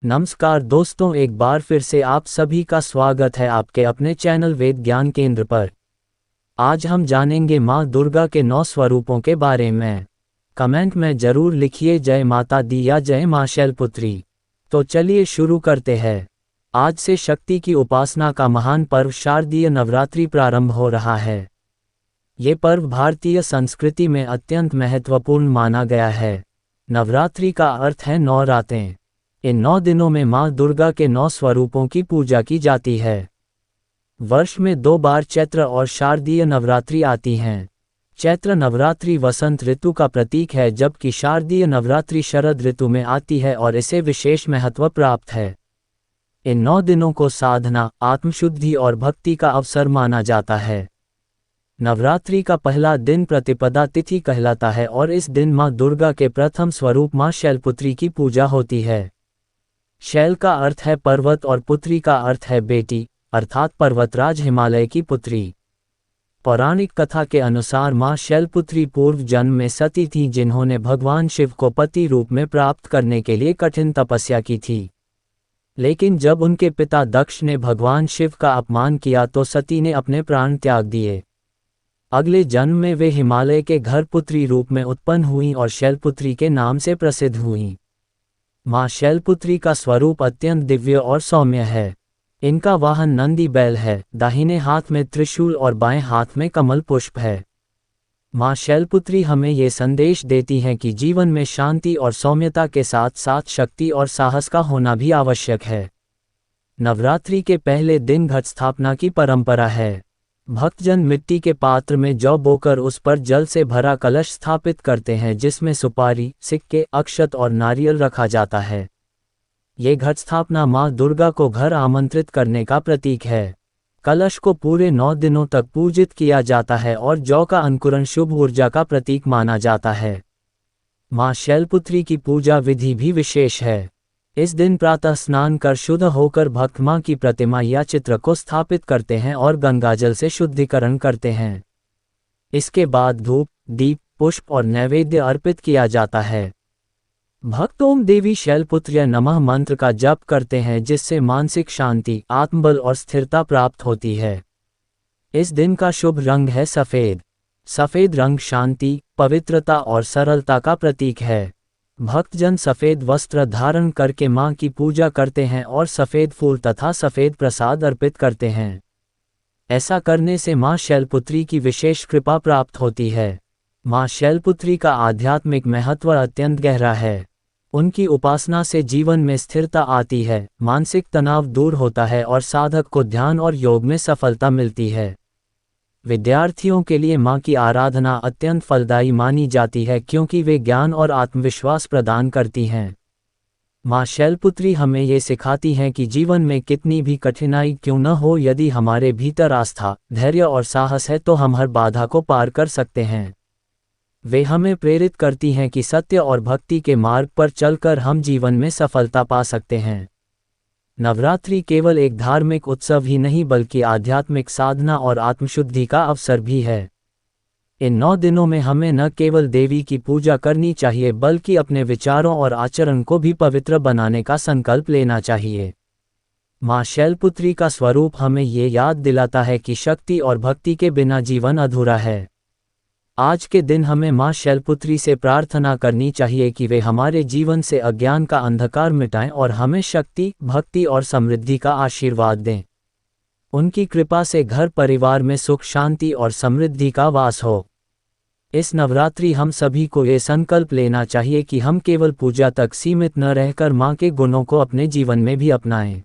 नमस्कार दोस्तों, एक बार फिर से आप सभी का स्वागत है आपके अपने चैनल वेद ज्ञान केंद्र पर। आज हम जानेंगे माँ दुर्गा के 9 स्वरूपों के बारे में। कमेंट में जरूर लिखिए जय माता दी या जय माँ शैलपुत्री। तो चलिए शुरू करते हैं। आज से शक्ति की उपासना का महान पर्व शारदीय नवरात्रि प्रारंभ हो रहा है। ये पर्व भारतीय संस्कृति में अत्यंत महत्वपूर्ण माना गया है। नवरात्रि का अर्थ है 9 रातें। इन 9 दिनों में माँ दुर्गा के 9 स्वरूपों की पूजा की जाती है। वर्ष में 2 बार चैत्र और शारदीय नवरात्रि आती हैं। चैत्र नवरात्रि वसंत ऋतु का प्रतीक है, जबकि शारदीय नवरात्रि शरद ऋतु में आती है और इसे विशेष महत्व प्राप्त है। इन 9 दिनों को साधना, आत्मशुद्धि और भक्ति का अवसर माना जाता है। नवरात्रि का पहला दिन प्रतिपदा तिथि कहलाता है और इस दिन माँ दुर्गा के प्रथम स्वरूप माँ शैलपुत्री की पूजा होती है। शैल का अर्थ है पर्वत और पुत्री का अर्थ है बेटी, अर्थात पर्वतराज हिमालय की पुत्री। पौराणिक कथा के अनुसार माँ शैलपुत्री पूर्व जन्म में सती थीं, जिन्होंने भगवान शिव को पति रूप में प्राप्त करने के लिए कठिन तपस्या की थी। लेकिन जब उनके पिता दक्ष ने भगवान शिव का अपमान किया तो सती ने अपने प्राण त्याग दिए। अगले जन्म में वे हिमालय के घर पुत्री रूप में उत्पन्न हुईं और शैलपुत्री के नाम से प्रसिद्ध हुईं। माँ शैलपुत्री का स्वरूप अत्यंत दिव्य और सौम्य है। इनका वाहन नंदी बैल है, दाहिने हाथ में त्रिशूल और बाएं हाथ में कमल पुष्प है। माँ शैलपुत्री हमें ये संदेश देती हैं कि जीवन में शांति और सौम्यता के साथ साथ शक्ति और साहस का होना भी आवश्यक है। नवरात्रि के पहले दिन घट स्थापना की परंपरा है। भक्तजन मिट्टी के पात्र में जौ बोकर उस पर जल से भरा कलश स्थापित करते हैं, जिसमें सुपारी, सिक्के, अक्षत और नारियल रखा जाता है। ये घट स्थापना माँ दुर्गा को घर आमंत्रित करने का प्रतीक है। कलश को पूरे 9 दिनों तक पूजित किया जाता है और जौ का अंकुरण शुभ ऊर्जा का प्रतीक माना जाता है। माँ शैलपुत्री की पूजा विधि भी विशेष है। इस दिन प्रातः स्नान कर शुद्ध होकर भक्त माँ की प्रतिमा या चित्र को स्थापित करते हैं और गंगाजल से शुद्धिकरण करते हैं। इसके बाद धूप, दीप, पुष्प और नैवेद्य अर्पित किया जाता है। भक्त ओम देवी शैलपुत्र्य नमः मंत्र का जप करते हैं, जिससे मानसिक शांति, आत्मबल और स्थिरता प्राप्त होती है। इस दिन का शुभ रंग है सफ़ेद। सफ़ेद रंग शांति, पवित्रता और सरलता का प्रतीक है। भक्तजन सफ़ेद वस्त्र धारण करके माँ की पूजा करते हैं और सफ़ेद फूल तथा सफ़ेद प्रसाद अर्पित करते हैं। ऐसा करने से माँ शैलपुत्री की विशेष कृपा प्राप्त होती है। माँ शैलपुत्री का आध्यात्मिक महत्व अत्यंत गहरा है। उनकी उपासना से जीवन में स्थिरता आती है, मानसिक तनाव दूर होता है और साधक को ध्यान और योग में सफलता मिलती है। विद्यार्थियों के लिए माँ की आराधना अत्यंत फलदायी मानी जाती है, क्योंकि वे ज्ञान और आत्मविश्वास प्रदान करती हैं। माँ शैलपुत्री हमें ये सिखाती हैं कि जीवन में कितनी भी कठिनाई क्यों न हो, यदि हमारे भीतर आस्था, धैर्य और साहस है तो हम हर बाधा को पार कर सकते हैं। वे हमें प्रेरित करती हैं कि सत्य और भक्ति के मार्ग पर चलकर हम जीवन में सफलता पा सकते हैं। नवरात्रि केवल एक धार्मिक उत्सव ही नहीं, बल्कि आध्यात्मिक साधना और आत्मशुद्धि का अवसर भी है। इन 9 दिनों में हमें न केवल देवी की पूजा करनी चाहिए, बल्कि अपने विचारों और आचरण को भी पवित्र बनाने का संकल्प लेना चाहिए। माँ शैलपुत्री का स्वरूप हमें ये याद दिलाता है कि शक्ति और भक्ति के बिना जीवन अधूरा है। आज के दिन हमें माँ शैलपुत्री से प्रार्थना करनी चाहिए कि वे हमारे जीवन से अज्ञान का अंधकार मिटाएं और हमें शक्ति, भक्ति और समृद्धि का आशीर्वाद दें। उनकी कृपा से घर परिवार में सुख, शांति और समृद्धि का वास हो। इस नवरात्रि हम सभी को ये संकल्प लेना चाहिए कि हम केवल पूजा तक सीमित न रहकर माँ के गुणों को अपने जीवन में भी अपनाएं।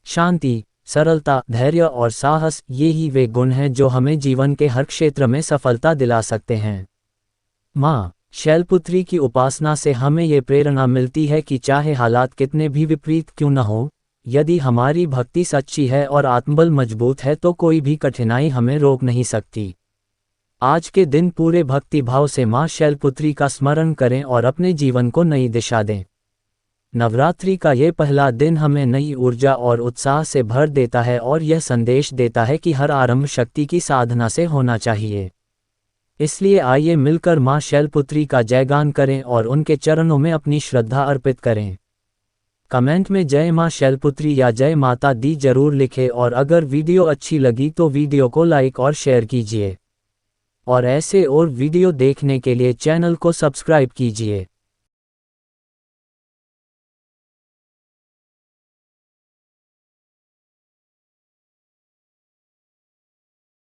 शांति, सरलता, धैर्य और साहस, ये ही वे गुण हैं जो हमें जीवन के हर क्षेत्र में सफलता दिला सकते हैं। माँ शैलपुत्री की उपासना से हमें ये प्रेरणा मिलती है कि चाहे हालात कितने भी विपरीत क्यों न हो, यदि हमारी भक्ति सच्ची है और आत्मबल मजबूत है तो कोई भी कठिनाई हमें रोक नहीं सकती। आज के दिन पूरे भक्ति भाव से माँ शैलपुत्री का स्मरण करें और अपने जीवन को नई दिशा दें। नवरात्रि का ये पहला दिन हमें नई ऊर्जा और उत्साह से भर देता है और यह संदेश देता है कि हर आरंभ शक्ति की साधना से होना चाहिए। इसलिए आइए मिलकर माँ शैलपुत्री का जयगान करें और उनके चरणों में अपनी श्रद्धा अर्पित करें। कमेंट में जय मां शैलपुत्री या जय माता दी जरूर लिखें और अगर वीडियो अच्छी लगी तो वीडियो को लाइक और शेयर कीजिए। और ऐसे और वीडियो देखने के लिए चैनल को सब्सक्राइब कीजिए।